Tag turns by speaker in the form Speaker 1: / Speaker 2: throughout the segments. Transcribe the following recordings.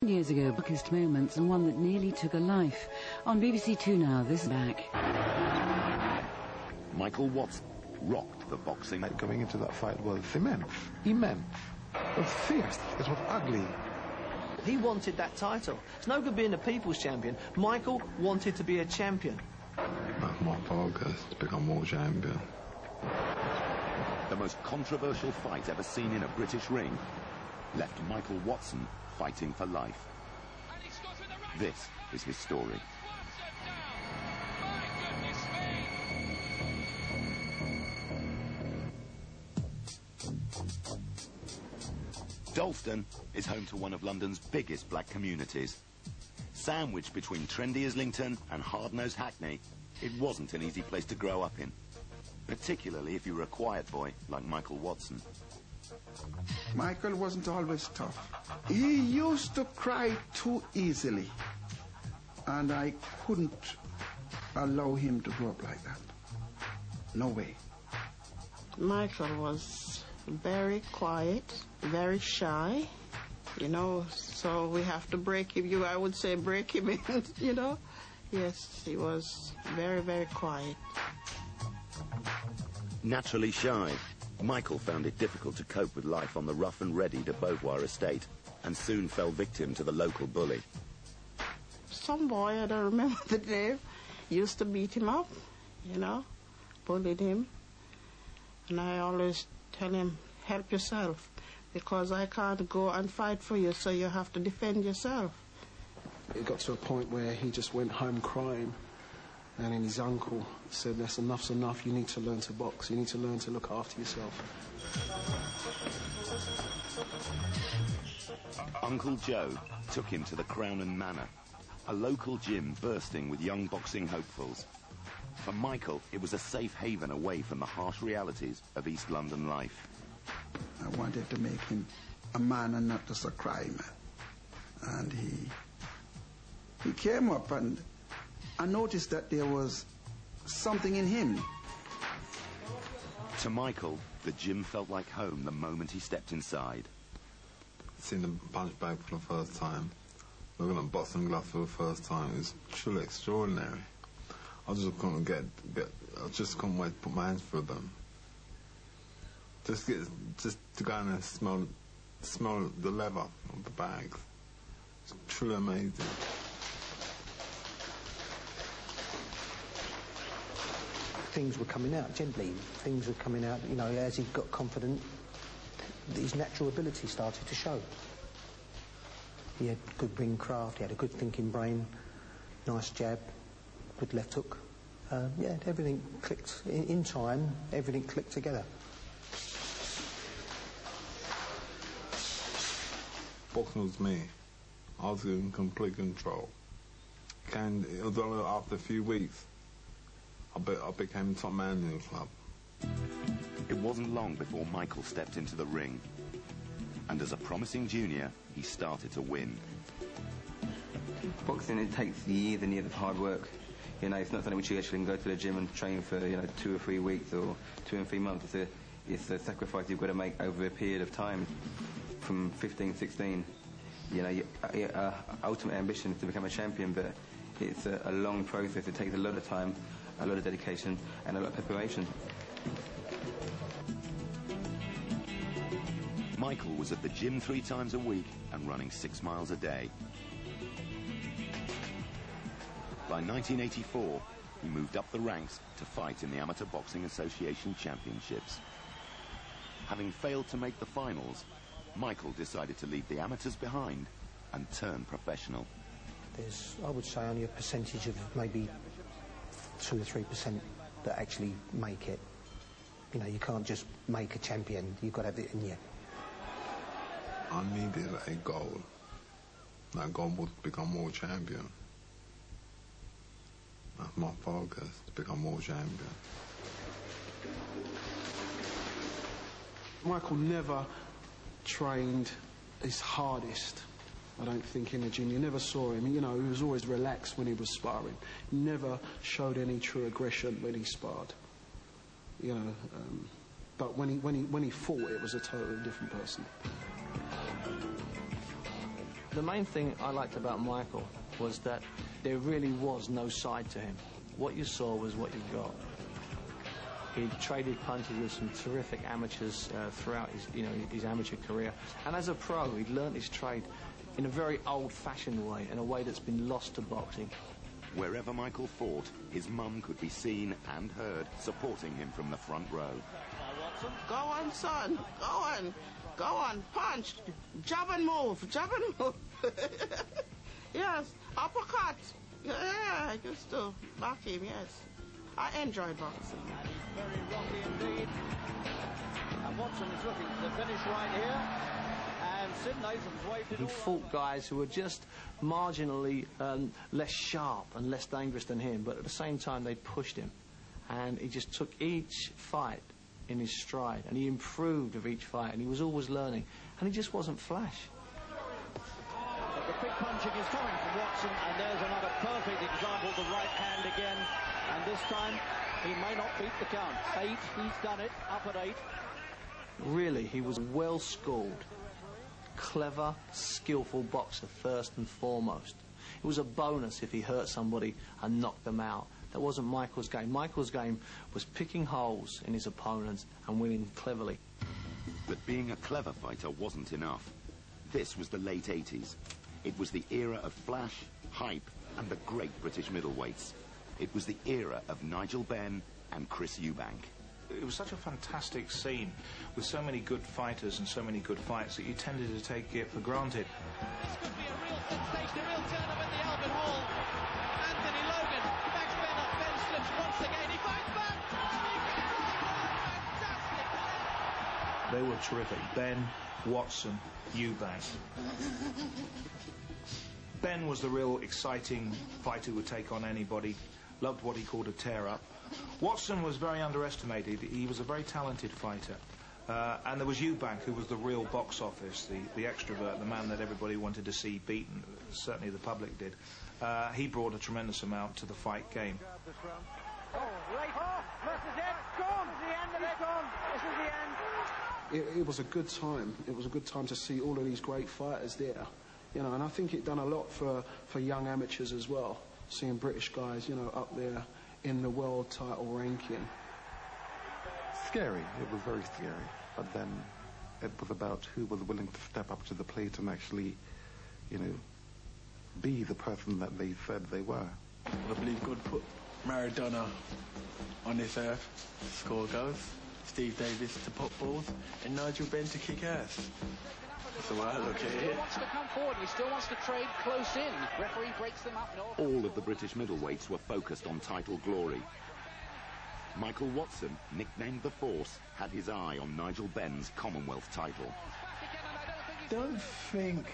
Speaker 1: Years ago, darkest moments, and one that nearly took a life. On BBC Two now, this is back.
Speaker 2: Michael Watson rocked the boxing.
Speaker 3: Coming into that fight was immense. It was fierce, it was ugly.
Speaker 4: He wanted that title. It's no good being a people's champion. Michael wanted to be a champion.
Speaker 3: That's my focus, to become world champion.
Speaker 2: The most controversial fight ever seen in a British ring left Michael Watson fighting for life. This is his story. Dalston is home to one of London's biggest black communities. Sandwiched between trendy Islington and hard-nosed Hackney, it wasn't an easy place to grow up in, particularly if you were a quiet boy like Michael Watson.
Speaker 5: Michael wasn't always tough. He used to cry too easily, and I couldn't allow him to grow up like that. No way.
Speaker 6: Michael was very quiet, very shy, you know, so we have to break him. I would say break him in, you know. Yes, he was very, very quiet.
Speaker 2: Naturally shy, Michael found it difficult to cope with life on the rough and ready de Beauvoir estate, and soon fell victim to the local bully.
Speaker 6: Some boy, I don't remember the name, used to beat him up, you know, bullied him. And I always tell him, help yourself, because I can't go and fight for you, so you have to defend yourself.
Speaker 7: It got to a point where he just went home crying, and then his uncle said, that's enough's enough, you need to learn to box, you need to learn to look after yourself.
Speaker 2: Uncle Joe took him to the Crown and Manor, a local gym bursting with young boxing hopefuls. For Michael, it was a safe haven away from the harsh realities of East London life.
Speaker 5: I wanted to make him a man and not just a cry man. And he came up, and I noticed that there was something in him.
Speaker 2: To Michael, the gym felt like home the moment he stepped inside.
Speaker 3: Seeing the punch bag for the first time, looking at boxing gloves for the first time, it was truly extraordinary. I just couldn't I just couldn't wait to put my hands through them. Just to go in and smell the leather of the bags. It's truly amazing.
Speaker 8: Things were coming out gently. Things were coming out, you know, as he got confident, his natural ability started to show. He had good ring craft, he had a good thinking brain, nice jab, good left hook. Yeah, everything clicked. In time, everything clicked together.
Speaker 3: Boxing was me. I was in complete control. And it was only after a few weeks I became top man in the club.
Speaker 2: It wasn't long before Michael stepped into the ring. And as a promising junior, he started to win.
Speaker 9: Boxing, it takes years and years of hard work. You know, it's not something which you actually can go to the gym and train for, 2 or 3 weeks or 2 and 3 months. It's a sacrifice you've got to make over a period of time. From 15, 16, your ultimate ambition is to become a champion, but it's a long process. It takes a lot of time, a lot of dedication, and a lot of preparation.
Speaker 2: Michael was at the gym 3 times a week and running 6 miles a day. By 1984, he moved up the ranks to fight in the Amateur Boxing Association Championships. Having failed to make the finals, Michael decided to leave the amateurs behind and turn professional.
Speaker 8: There's, I would say, only a percentage of maybe 2 or 3% that actually make it. You know, you can't just make a champion, you've got to have it in you.
Speaker 3: I needed a goal. That goal was to become world champion. That's my focus, to become world champion.
Speaker 7: Michael never trained his hardest, I don't think, in the gym. You never saw him, you know, he was always relaxed when he was sparring. He never showed any true aggression when he sparred. You know, but when he fought, it was a totally different person.
Speaker 4: The main thing I liked about Michael was that there really was no side to him. What you saw was what you got. He traded punches with some terrific amateurs throughout his amateur career, and as a pro, he'd learnt his trade in a very old-fashioned way, in a way that's been lost to boxing.
Speaker 2: Wherever Michael fought, his mum could be seen and heard supporting him from the front row.
Speaker 6: Go on, son. Go on. Go on. Punch. Jab and move. Jab and move. Yes. Uppercut. Yeah, I used to back him, yes. I enjoyed boxing.
Speaker 10: And he's very rocky indeed. And Watson is looking to the finish right here. And Sid Nathan's waited.
Speaker 4: He fought guys who were just marginally less sharp and less dangerous than him, but at the same time they pushed him. And he just took each fight in his stride, and he improved with each fight, and he was always learning, and he just wasn't flash.
Speaker 10: But the big punching is coming from Watson, and there's another perfect example, the right hand again, and this time he may not beat the count. 8, he's done it, up at 8.
Speaker 4: Really, he was a well-schooled, clever, skillful boxer first and foremost. It was a bonus if he hurt somebody and knocked them out. That wasn't Michael's game. Michael's game was picking holes in his opponents and winning cleverly.
Speaker 2: But being a clever fighter wasn't enough. This was the late 80s. It was the era of flash, hype, and the great British middleweights. It was the era of Nigel Benn and Chris Eubank.
Speaker 11: It was such a fantastic scene with so many good fighters and so many good fights that you tended to take it for granted.
Speaker 10: This could be a real sensation, a real turn-up in the Albert Hall. Anthony Logan backs Ben up. Ben slips once again. He fights back. Fantastic.
Speaker 11: They were terrific. Ben, Watson, Eubank. Ben was the real exciting fighter who would take on anybody. Loved what he called a tear-up. Watson was very underestimated. He was a very talented fighter. And there was Eubank, who was the real box office, the extrovert, the man that everybody wanted to see beaten. Certainly the public did. He brought a tremendous amount to the fight game.
Speaker 10: Oh, right. Oh, this is it. Gone. This is the end of it. Gone. This is the end.
Speaker 7: It was a good time. It was a good time to see all of these great fighters there. You know, and I think it done a lot for young amateurs as well, seeing British guys, you know, up there in the world title ranking.
Speaker 12: Scary. It was very scary. But then it was about who was willing to step up to the plate and actually, you know, be the person that they said they were.
Speaker 13: I believe God put Maradona on this earth to score goals, Steve Davis to pop balls, and Nigel Benn to kick ass. That's the way I look at it.
Speaker 10: He still wants to come forward. He still wants to trade close in. Referee breaks them up. No.
Speaker 2: All of the British middleweights were focused on title glory. Michael Watson, nicknamed The Force, had his eye on Nigel Benn's Commonwealth title.
Speaker 14: Don't think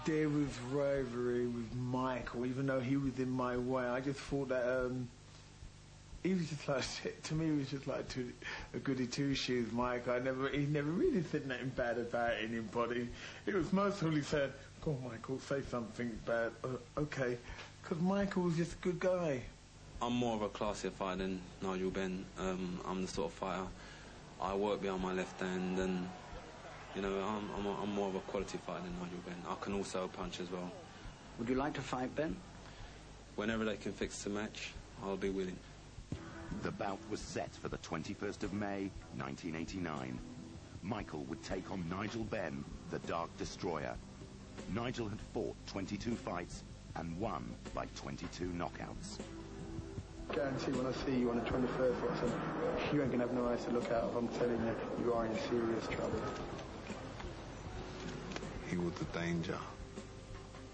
Speaker 14: there was rivalry with Michael, even though he was in my way. I just thought that he was just like, to me, he was just like a goody two-shoes, Michael. He never really said nothing bad about anybody. It was mostly he said, "Go on, Michael, say something bad." Okay, because Michael was just a good guy.
Speaker 15: I'm more of a classier fighter than Nigel Benn. I'm the sort of fighter, I work behind my left hand, and you know, I'm more of a quality fighter than Nigel Benn. I can also punch as well.
Speaker 16: Would you like to fight Ben?
Speaker 15: Whenever they can fix the match, I'll be willing.
Speaker 2: The bout was set for the 21st of May, 1989. Michael would take on Nigel Benn, the Dark Destroyer. Nigel had fought 22 fights and won by 22 knockouts.
Speaker 17: Guarantee when I see you on the 21st, Watson, you ain't gonna have no eyes to look out of. I'm telling you, you are in serious trouble.
Speaker 3: He was a danger,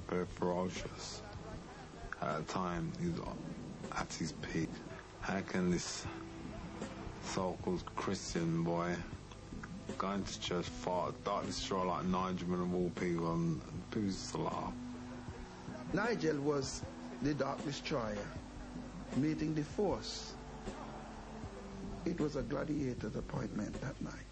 Speaker 3: very ferocious. At the time, he was at his peak. How can this so-called Christian boy going to church fight Dark Destroyer like Nigel and all people, and people used to laugh?
Speaker 5: Nigel was the Dark Destroyer, meeting the Force. It was a gladiator's appointment that night.